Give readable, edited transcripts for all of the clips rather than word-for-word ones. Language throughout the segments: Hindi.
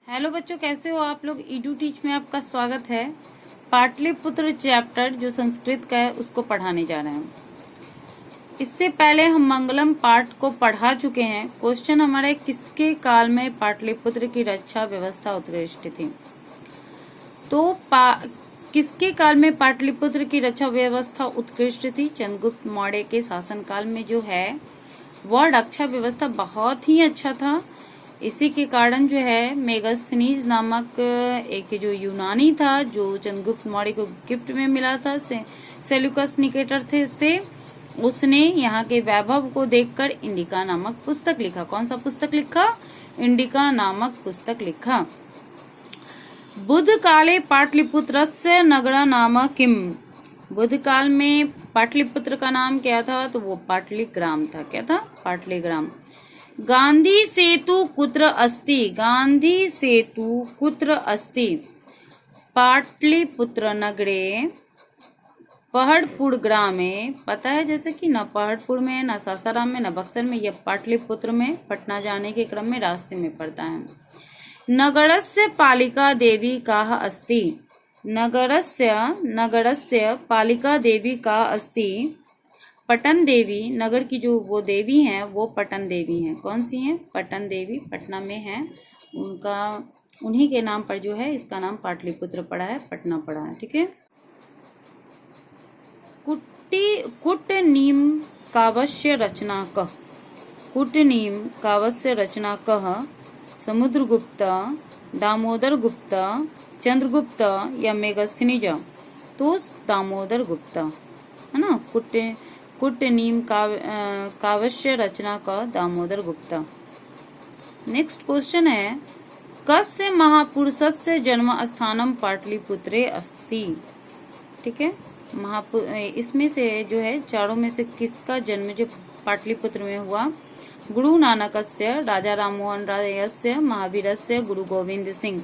हेलो बच्चों, कैसे हो आप लोग। ईडू टीच में आपका स्वागत है। पाटलिपुत्र चैप्टर जो संस्कृत का है उसको पढ़ाने जा रहे हैं। इससे पहले हम मंगलम पाठ को पढ़ा चुके हैं। क्वेश्चन हमारे, किसके काल में पाटलिपुत्र की रक्षा व्यवस्था उत्कृष्ट थी। तो किसके काल में पाटलिपुत्र की रक्षा व्यवस्था उत्कृष्ट थी? चंद्रगुप्त मौर्य के शासनकाल में जो है वह रक्षा व्यवस्था बहुत ही अच्छा था। इसी के कारण जो है मेगास्थनीज नामक एक जो यूनानी था, जो चंद्रगुप्त मौर्य को गिफ्ट में मिला था सेल्यूकस निकेटर थे से, उसने यहाँ के वैभव को देखकर इंडिका नामक पुस्तक लिखा। कौन सा पुस्तक लिखा? इंडिका नामक पुस्तक लिखा। बुद्ध काले पाटलिपुत्रस्य नगर नाम किम। बुद्ध काल में पाटलिपुत्र का नाम क्या था? तो वो पाटलिग्राम था। क्या था? पाटलिग्राम। गांधी सेतु कुत्र अस्ति? गांधी सेतु कुत्र अस्ति? पाटलिपुत्र नगरे पहाड़पुर ग्रामे। पता है जैसे कि न पहाड़पुर में, न सासाराम में, न बक्सर में, यह पाटलिपुत्र में पटना जाने के क्रम में रास्ते में पड़ता है। नगरस्य पालिका देवी काः अस्ति? नगरस्य पालिका देवी का अस्ति? पटन देवी। नगर की जो वो देवी हैं वो पटन देवी हैं। कौन सी हैं? पटन देवी पटना में है। उन्हीं के नाम पर जो है इसका नाम पाटलिपुत्र पड़ा है, पटना पड़ा है। ठीक है। कुटनीम काव्यस्य रचनाकः। कुटनीम काव्यस्य रचनाकः समुद्रगुप्त, दामोदर गुप्त, चंद्रगुप्त या मेगास्थनीज? तो दामोदर गुप्त है ना। कुटनीम काव्यस्य रचना का दामोदर गुप्ता। नेक्स्ट क्वेश्चन है, कस्य महापुरुषस्य जन्म स्थानम पाटलिपुत्रे अस्ति? ठीक है। इसमें से जो है चारों में से किसका जन्म जो पाटलिपुत्र में हुआ? गुरु नानकस्य, राजा राममोहन रायस्य, महावीरस्य, गुरु गोविंद सिंह,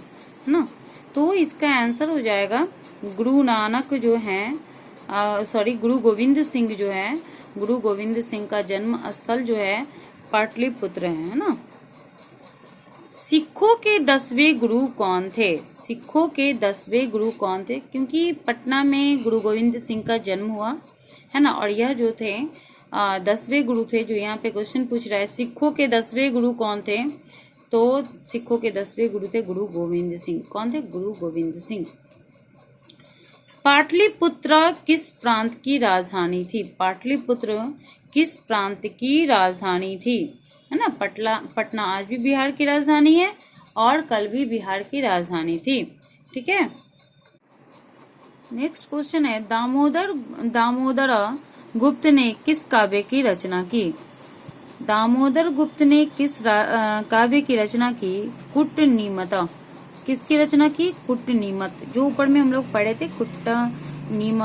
है ना। तो इसका आंसर हो जाएगा गुरु नानक जो है, गुरु गोविंद सिंह जो है, गुरु गोविंद सिंह का जन्म स्थल जो है पाटलिपुत्र है ना। सिखों के 10वें गुरु कौन थे? सिखों के 10वें गुरु कौन थे? क्योंकि पटना में गुरु गोविंद सिंह का जन्म हुआ है ना, और यह जो थे 10वें गुरु थे। जो यहाँ पे क्वेश्चन पूछ रहा है सिखों के 10वें गुरु कौन थे, तो सिखों के 10वें गुरु थे गुरु गोविंद सिंह। कौन थे? गुरु गोविंद सिंह। पाटलिपुत्र किस प्रांत की राजधानी थी? पाटलिपुत्र किस प्रांत की राजधानी थी? है ना। पटना आज भी बिहार की राजधानी है और कल भी बिहार की राजधानी थी। ठीक है। नेक्स्ट क्वेश्चन है, दामोदर गुप्त ने किस काव्य की रचना की? दामोदर गुप्त ने किस काव्य की रचना की? कुटनीमत। किसकी रचना की? कुटनीमत। जो ऊपर में हम लोग पढ़े थे कुटनीम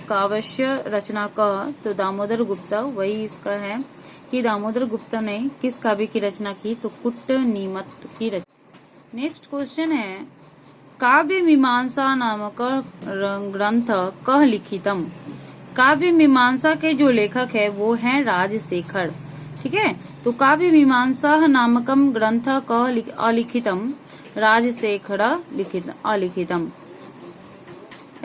काव्यस्य रचना का, तो दामोदर गुप्ता वही इसका है कि दामोदर गुप्ता ने किस काव्य की रचना की? तो कुटनीमत की रचना। नेक्स्ट क्वेश्चन है, काव्य मीमांसा नामक ग्रंथ कः लिखितम? काव्य मीमांसा के जो लेखक है वो है राजशेखर। ठीक है। तो काव्य मीमांसा नामकम ग्रंथ कः अलिखितम? राजशेखर अलिखितम।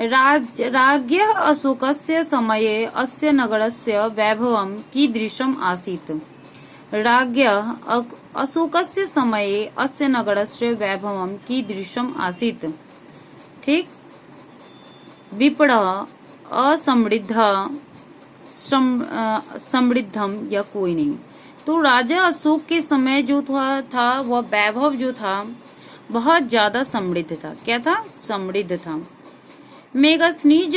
राज्ञः अशोकस्य समये अस्य नगरस्य वैभवं कीदृशम् आसीत्? राज्ञः अशोकस्य समये अस्य नगरस्य वैभवं कीदृशम् आसीत्? ठीक। विपणः असमृद्ध समृद्धम या कोई नहीं। तो राजा अशोक के समय जो था वह वैभव जो था बहुत ज्यादा समृद्ध था। क्या था? समृद्ध था। मेगास्थनीज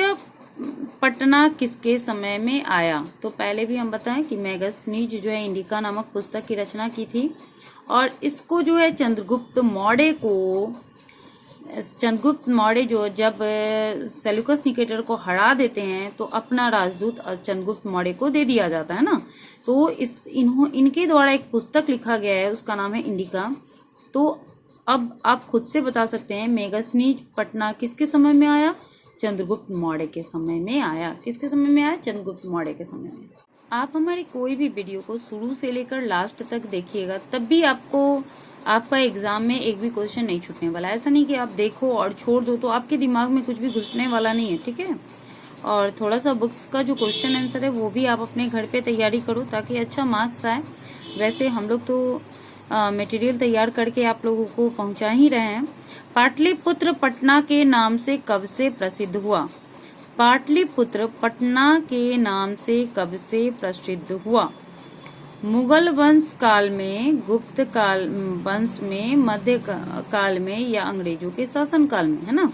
पटना किसके समय में आया? तो पहले भी हम बताएं कि मेगास्थनीज जो है इंडिका नामक पुस्तक की रचना की थी, और इसको जो है चंद्रगुप्त मौर्य जो जब सेल्यूकस निकेटर को हरा देते हैं तो अपना राजदूत चंद्रगुप्त मौर्य को दे दिया जाता है ना। तो इनके द्वारा एक पुस्तक लिखा गया है, उसका नाम है इंडिका। तो अब आप खुद से बता सकते हैं मेगास्थनीज पटना किसके समय में आया? चंद्रगुप्त मौर्य के समय में आया। किसके समय में आया? चंद्रगुप्त मौर्य के समय में। आप हमारी कोई भी वीडियो को शुरू से लेकर लास्ट तक देखिएगा, तब भी आपको आपका एग्जाम में एक भी क्वेश्चन नहीं छूटने वाला। ऐसा नहीं कि आप देखो और छोड़ दो तो आपके दिमाग में कुछ भी घुसने वाला नहीं है, ठीक है। और थोड़ा सा बुक्स का जो क्वेश्चन आंसर है वो भी आप अपने घर पे तैयारी करो ताकि अच्छा मार्क्स आए। वैसे हम लोग तो मटेरियल तैयार करके आप लोगों को पहुंचा ही रहे हैं। पाटलिपुत्र पटना के नाम से कब से प्रसिद्ध हुआ? पाटलिपुत्र पटना के नाम से कब से प्रसिद्ध हुआ? मुगल वंश काल में, गुप्त काल वंश में, मध्य काल में या अंग्रेजों के शासन काल में, है ना।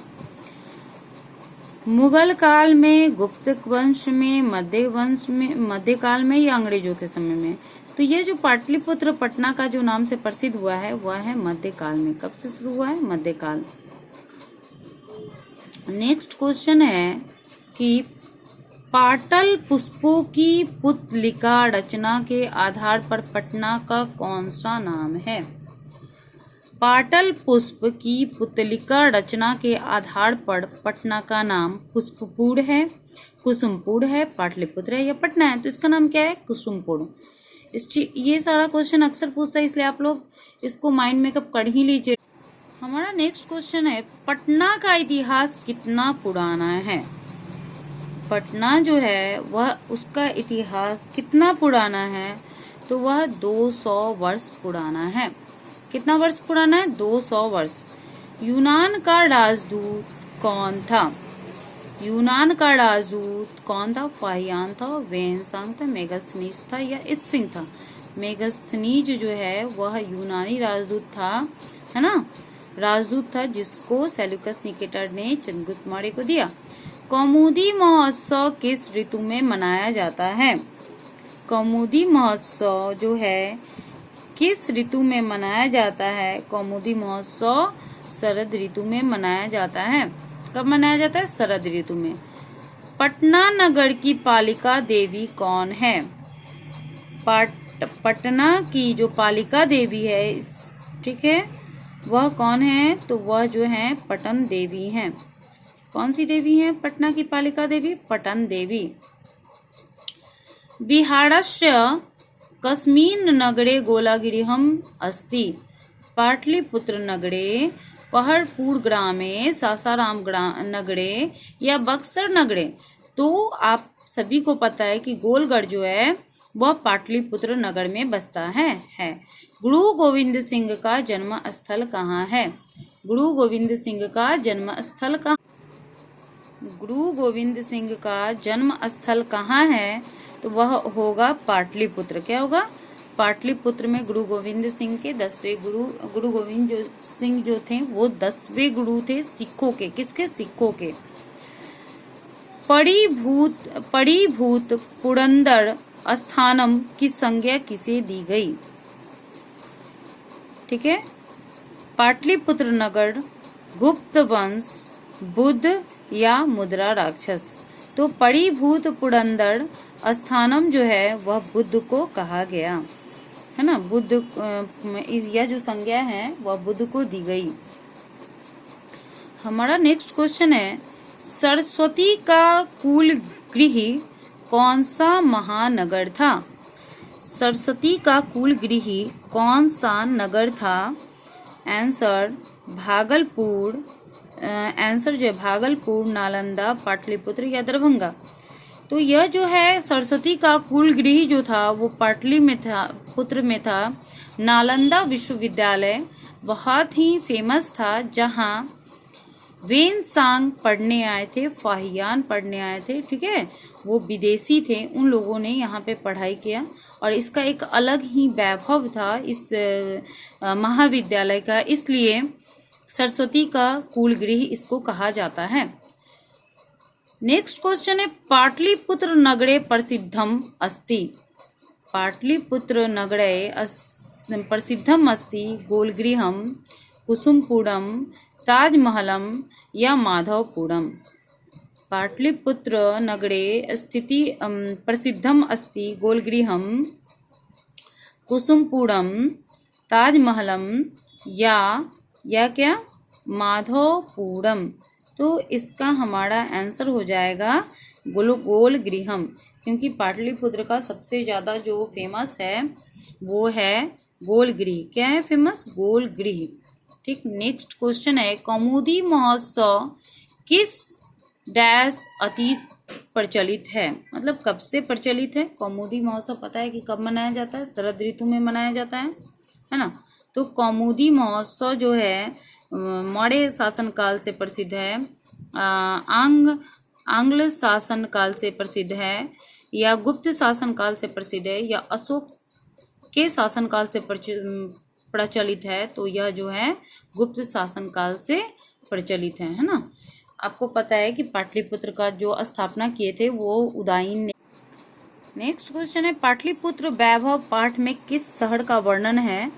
मुगल काल में, गुप्त वंश में, मध्य काल में या अंग्रेजों के समय में। तो ये जो पाटलिपुत्र पटना का जो नाम से प्रसिद्ध हुआ है वह है मध्य काल में। कब से शुरू हुआ है? मध्य काल। नेक्स्ट क्वेश्चन है कि पाटल पुष्पों की पुतलिका रचना के आधार पर पटना का कौन सा नाम है? पाटल पुष्प की पुतलिका रचना के आधार पर पटना का नाम पुष्पपुर है, कुसुमपुर है, पाटलिपुत्र है या पटना है। तो इसका नाम क्या है? कुसुमपुर। ये सारा क्वेश्चन अक्सर पूछता है, इसलिए आप लोग इसको माइंड मेकअप कर ही लीजिए। हमारा नेक्स्ट क्वेश्चन है, पटना का इतिहास कितना पुराना है? पटना जो है वह, उसका इतिहास कितना पुराना है? तो वह 200 वर्ष पुराना है। कितना वर्ष पुराना है? 200 वर्ष। यूनान का राजदूत कौन था? यूनान का राजदूत कौन था? फाहियान था, वेनसांग था, मेगास्थनीज था या इत्सिंग था? मेगास्थनीज जो है वह यूनानी राजदूत था, है ना, राजदूत था जिसको सेल्यूकस निकेटर ने चंद्रगुप्त मौर्य को दिया। कौमुदी महोत्सव किस ऋतु में मनाया जाता है? कौमुदी महोत्सव जो है किस ऋतु में मनाया जाता है? कौमुदी महोत्सव शरद ऋतु में मनाया जाता है। कब मनाया जाता है? शरद ऋतु में। पटना नगर की पालिका देवी कौन है? पटना की जो पालिका देवी है, ठीक है, वह कौन है? तो वह जो है पटन देवी हैं। कौन सी देवी है पटना की पालिका देवी? पटन देवी। बिहारस्य कस्मिन् नगरे गोलागिरिहम् अस्ति? पाटलिपुत्र नगरे, पहड़पुर ग्रामे, सासाराम नगरे या बक्सर नगरे। तो आप सभी को पता है कि गोलगढ़ जो है वह पाटलिपुत्र नगर में बसता है। गुरु गोविंद सिंह का जन्म स्थल कहाँ है? गुरु गोविंद सिंह का जन्म स्थल कहाँ? गुरु गोविंद सिंह का जन्म स्थल कहाँ है? तो वह होगा पाटलिपुत्र। क्या होगा? पाटलिपुत्र में गुरु गोविंद सिंह के 10वें गुरु गोविंद सिंह जो थे वो 10वें गुरु थे सिखों के। किसके? सिखों के। पड़ीभूत पुरंदर स्थानम की संज्ञा किसे दी गई? ठीक है, पाटलिपुत्र नगर, गुप्त वंश, बुद्ध या मुद्रा राक्षस। तो पड़ीभूत पुरंदर स्थानम जो है वह बुद्ध को कहा गया, है ना। बुद्ध यह जो संज्ञा है वह बुद्ध को दी गई। हमारा नेक्स्ट क्वेश्चन है, सरस्वती का कुल गृह कौन सा महानगर था? सरस्वती का कुल गृह कौन सा नगर था? आंसर भागलपुर। आंसर जो है भागलपुर, नालंदा, पाटलिपुत्र या दरभंगा। तो यह जो है सरस्वती का कुल गृह जो था वो पाटलिपुत्र में था। नालंदा विश्वविद्यालय बहुत ही फेमस था जहां वेनसांग पढ़ने आए थे, फाहियान पढ़ने आए थे, ठीक है, वो विदेशी थे, उन लोगों ने यहाँ पे पढ़ाई किया और इसका एक अलग ही वैभव था इस महाविद्यालय का, इसलिए सरस्वती का कुल गृह इसको कहा जाता है। नेक्स्ट क्वेश्चन है, पाटलिपुत्र नगरे प्रसिद्धम अस्ति? पाटलिपुत्र नगरे प्रसिद्धम अस्ति गोलगृहम, कुसुमपुरम, ताजमहलम या माधवपुरम? पाटलिपुत्र नगरे स्थिति प्रसिद्धम अस्ति गोलगृहम, कुसुमपुरम, ताजमहलम या क्या माधवपुरम? तो इसका हमारा आंसर हो जाएगा गोल गृहम, क्योंकि पाटलिपुत्र का सबसे ज्यादा जो फेमस है वो है गोलगृह। क्या है फेमस? गोलगृह। ठीक, नेक्स्ट क्वेश्चन है कौमुदी महोत्सव किस डैश अतीत प्रचलित है? मतलब कब से प्रचलित है? कौमुदी महोत्सव पता है कि कब मनाया जाता है? शरद ऋतु में मनाया जाता है ना। तो कौमुदी महोत्सव जो है मौर्य शासन काल से प्रसिद्ध है, आंग्ल शासन काल से प्रसिद्ध है, या गुप्त शासन काल से प्रसिद्ध है, या अशोक के शासन काल से प्रचलित है? तो यह जो है गुप्त शासन काल से प्रचलित है ना। आपको पता है कि पाटलिपुत्र का जो स्थापना किए थे वो उदयन ने। नेक्स्ट क्वेश्चन है पाटलिपुत्र वैभव पाठ में किस शहर का वर्णन है?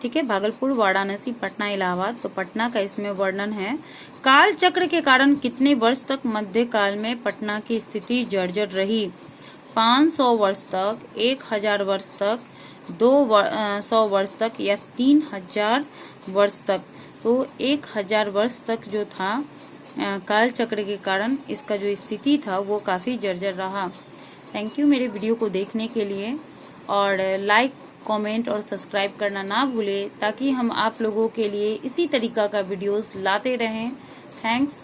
ठीक है, भागलपुर, वाराणसी, पटना, इलाहाबाद। तो पटना का इसमें वर्णन है। काल चक्र के कारण कितने वर्ष तक मध्यकाल में पटना की स्थिति जर्जर रही? 500 वर्ष तक, 1000 वर्ष तक, 200 वर्ष तक, या 3000 वर्ष तक? तो 1000 वर्ष तक जो था काल चक्र के कारण इसका जो स्थिति था वो काफी जर्जर रहा। थैंक यू मेरे वीडियो को देखने के लिए, और लाइक, कमेंट और सब्सक्राइब करना ना भूले ताकि हम आप लोगों के लिए इसी तरीका का वीडियोस लाते रहें। थैंक्स।